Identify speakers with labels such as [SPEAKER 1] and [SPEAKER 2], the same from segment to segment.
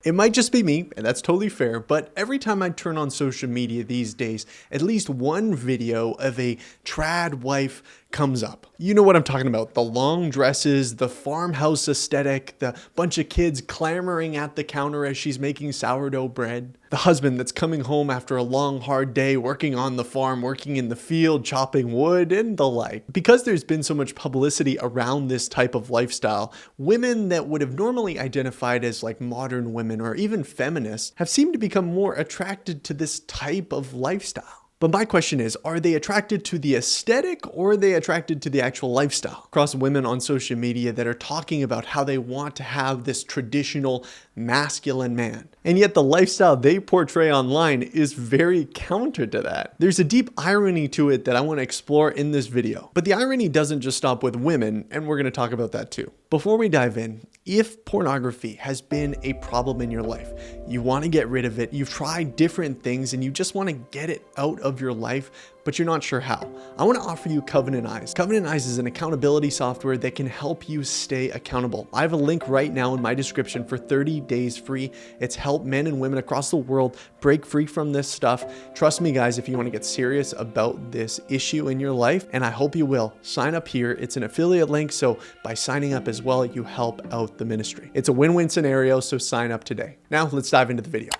[SPEAKER 1] It might just be me, and that's totally fair, but every time I turn on social media these days, at least one video of a trad wife comes up. You know what I'm talking about. The long dresses, the farmhouse aesthetic, the bunch of kids clamoring at the counter as she's making sourdough bread. The husband that's coming home after a long, hard day working on the farm, working in the field, chopping wood, and the like. Because there's been so much publicity around this type of lifestyle, women that would have normally identified as like modern women or even feminists have seemed to become more attracted to this type of lifestyle. But my question is, are they attracted to the aesthetic or are they attracted to the actual lifestyle? Across women on social media that are talking about how they want to have this traditional masculine man. And yet the lifestyle they portray online is very counter to that. There's a deep irony to it that I want to explore in this video. But the irony doesn't just stop with women, and we're going to talk about that too. Before we dive in, if pornography has been a problem in your life, you want to get rid of it, you've tried different things and you just want to get it out of your life, but you're not sure how, I want to offer you Covenant Eyes. Covenant Eyes is an accountability software that can help you stay accountable. I have a link right now in my description for 30 days free. It's helped men and women across the world break free from this stuff. Trust me guys, if you want to get serious about this issue in your life, and I hope you will, sign up here. It's an affiliate link, so by signing up as well, you help out the ministry. It's a win-win scenario, so sign up today. Now let's dive into the video.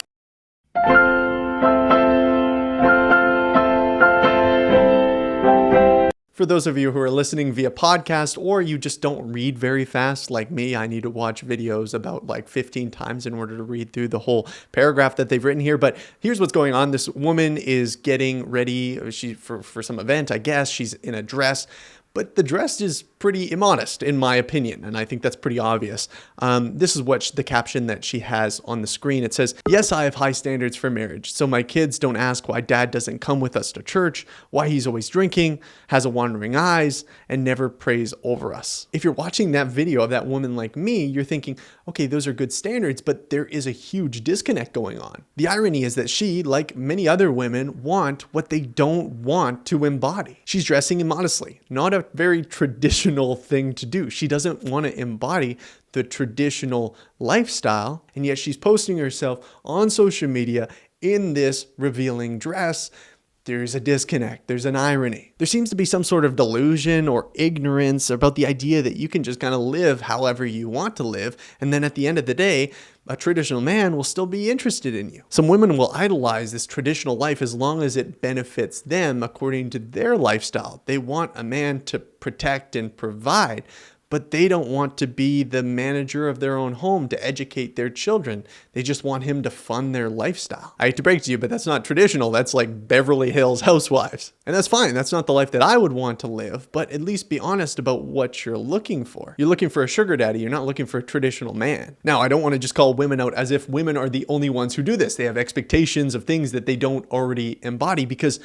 [SPEAKER 1] For those of you who are listening via podcast or you just don't read very fast like me, I need to watch videos about like 15 times in order to read through the whole paragraph that they've written here. But here's what's going on. This woman is getting ready for some event, I guess. She's in a dress. But the dress is pretty immodest, in my opinion, and I think that's pretty obvious. This is what the caption that she has on the screen. It says, "Yes, I have high standards for marriage, so my kids don't ask why dad doesn't come with us to church, why he's always drinking, has a wandering eyes, and never prays over us." If you're watching that video of that woman like me, you're thinking, okay, those are good standards, but there is a huge disconnect going on. The irony is that she, like many other women, want what they don't want to embody. She's dressing immodestly, not a very traditional thing to do. She doesn't want to embody the traditional lifestyle, and yet she's posting herself on social media in this revealing dress. There's a disconnect. There's an irony. There seems to be some sort of delusion or ignorance about the idea that you can just kind of live however you want to live, and then at the end of the day, a traditional man will still be interested in you. Some women will idolize this traditional life as long as it benefits them according to their lifestyle. They want a man to protect and provide, but they don't want to be the manager of their own home to educate their children. They just want him to fund their lifestyle. I hate to break to you, but that's not traditional. That's like Beverly Hills Housewives. And that's fine. That's not the life that I would want to live, but at least be honest about what you're looking for. You're looking for a sugar daddy. You're not looking for a traditional man. Now, I don't want to just call women out as if women are the only ones who do this. They have expectations of things that they don't already embody, because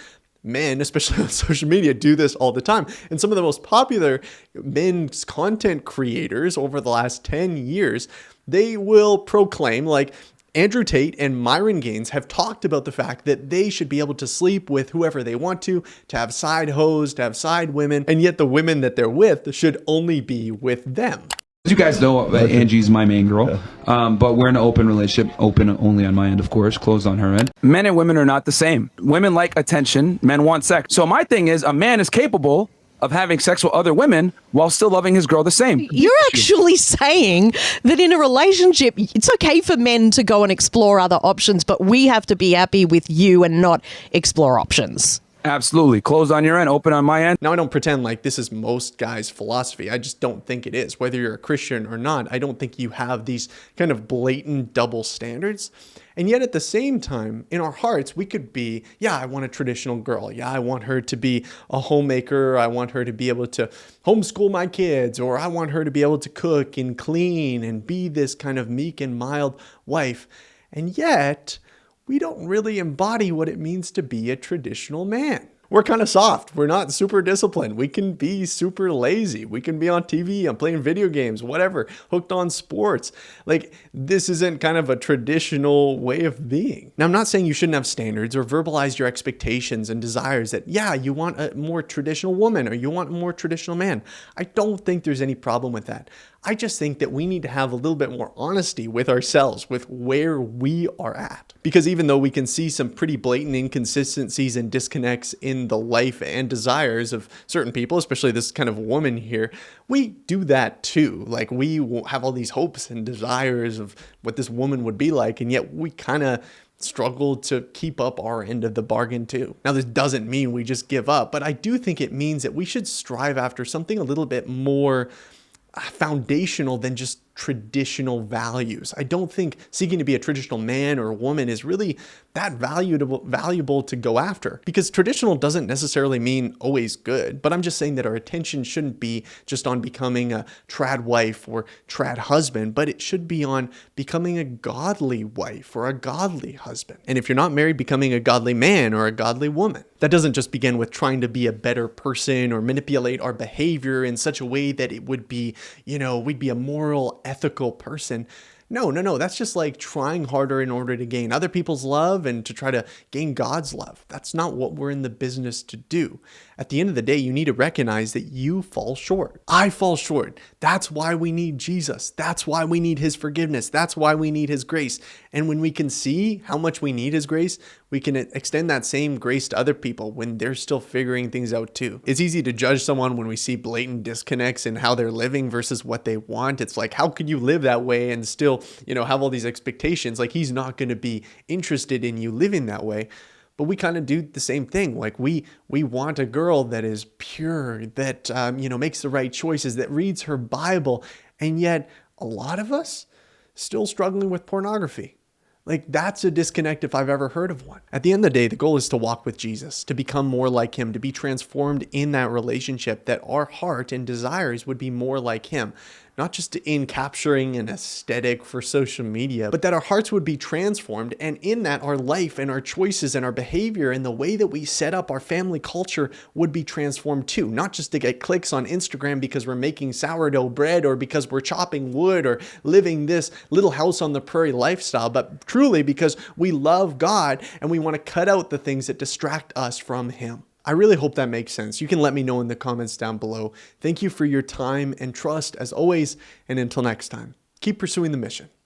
[SPEAKER 1] men, especially on social media, do this all the time. And some of the most popular men's content creators over the last 10 years, they will proclaim, like Andrew Tate and Myron Gaines have talked about the fact that they should be able to sleep with whoever they want to have side hoes, to have side women, and yet the women that they're with should only be with them.
[SPEAKER 2] As you guys know, Angie's my main girl, but we're in an open relationship, open only on my end, of course, closed on her end. Men and women are not the same. Women like attention, men want sex. So my thing is, a man is capable of having sex with other women while still loving his girl the same.
[SPEAKER 3] You're actually saying that in a relationship, it's okay for men to go and explore other options, but we have to be happy with you and not explore options.
[SPEAKER 2] Absolutely. Closed on your end, open on my end.
[SPEAKER 1] Now, I don't pretend like this is most guys' philosophy. I just don't think it is. Whether you're a Christian or not, I don't think you have these kind of blatant double standards. And yet at the same time, in our hearts, we could be, yeah, I want a traditional girl. Yeah, I want her to be a homemaker. I want her to be able to homeschool my kids, or I want her to be able to cook and clean and be this kind of meek and mild wife. And yet, we don't really embody what it means to be a traditional man. We're kind of soft. We're not super disciplined. We can be super lazy. We can be on TV and playing video games, whatever, hooked on sports. Like, this isn't kind of a traditional way of being. Now, I'm not saying you shouldn't have standards or verbalize your expectations and desires that, yeah, you want a more traditional woman or you want a more traditional man. I don't think there's any problem with that. I just think that we need to have a little bit more honesty with ourselves, with where we are at. Because even though we can see some pretty blatant inconsistencies and disconnects in the life and desires of certain people, especially this kind of woman here, we do that too. Like, we have all these hopes and desires of what this woman would be like, and yet we kind of struggle to keep up our end of the bargain too. Now, this doesn't mean we just give up, but I do think it means that we should strive after something a little bit more foundational than just traditional values. I don't think seeking to be a traditional man or woman is really that valuable to go after, because traditional doesn't necessarily mean always good. But I'm just saying that our attention shouldn't be just on becoming a trad wife or trad husband, but it should be on becoming a godly wife or a godly husband. And if you're not married, becoming a godly man or a godly woman. That doesn't just begin with trying to be a better person or manipulate our behavior in such a way that it would be, we'd be a moral, ethical person. No. That's just like trying harder in order to gain other people's love and to try to gain God's love. That's not what we're in the business to do. At the end of the day, you need to recognize that you fall short. I fall short. That's why we need Jesus. That's why we need his forgiveness. That's why we need his grace. And when we can see how much we need his grace, we can extend that same grace to other people when they're still figuring things out too. It's easy to judge someone when we see blatant disconnects in how they're living versus what they want. It's like, how could you live that way and still, have all these expectations? Like, he's not going to be interested in you living that way. But we kind of do the same thing. Like, we want a girl that is pure, that, makes the right choices, that reads her Bible. And yet a lot of us still struggling with pornography. Like, that's a disconnect if I've ever heard of one. At the end of the day, the goal is to walk with Jesus, to become more like him, to be transformed in that relationship, that our heart and desires would be more like him. Not just in capturing an aesthetic for social media, but that our hearts would be transformed, and in that our life and our choices and our behavior and the way that we set up our family culture would be transformed too. Not just to get clicks on Instagram because we're making sourdough bread or because we're chopping wood or living this little house on the prairie lifestyle, but truly because we love God and we want to cut out the things that distract us from him. I really hope that makes sense. You can let me know in the comments down below. Thank you for your time and trust as always, and until next time, keep pursuing the mission.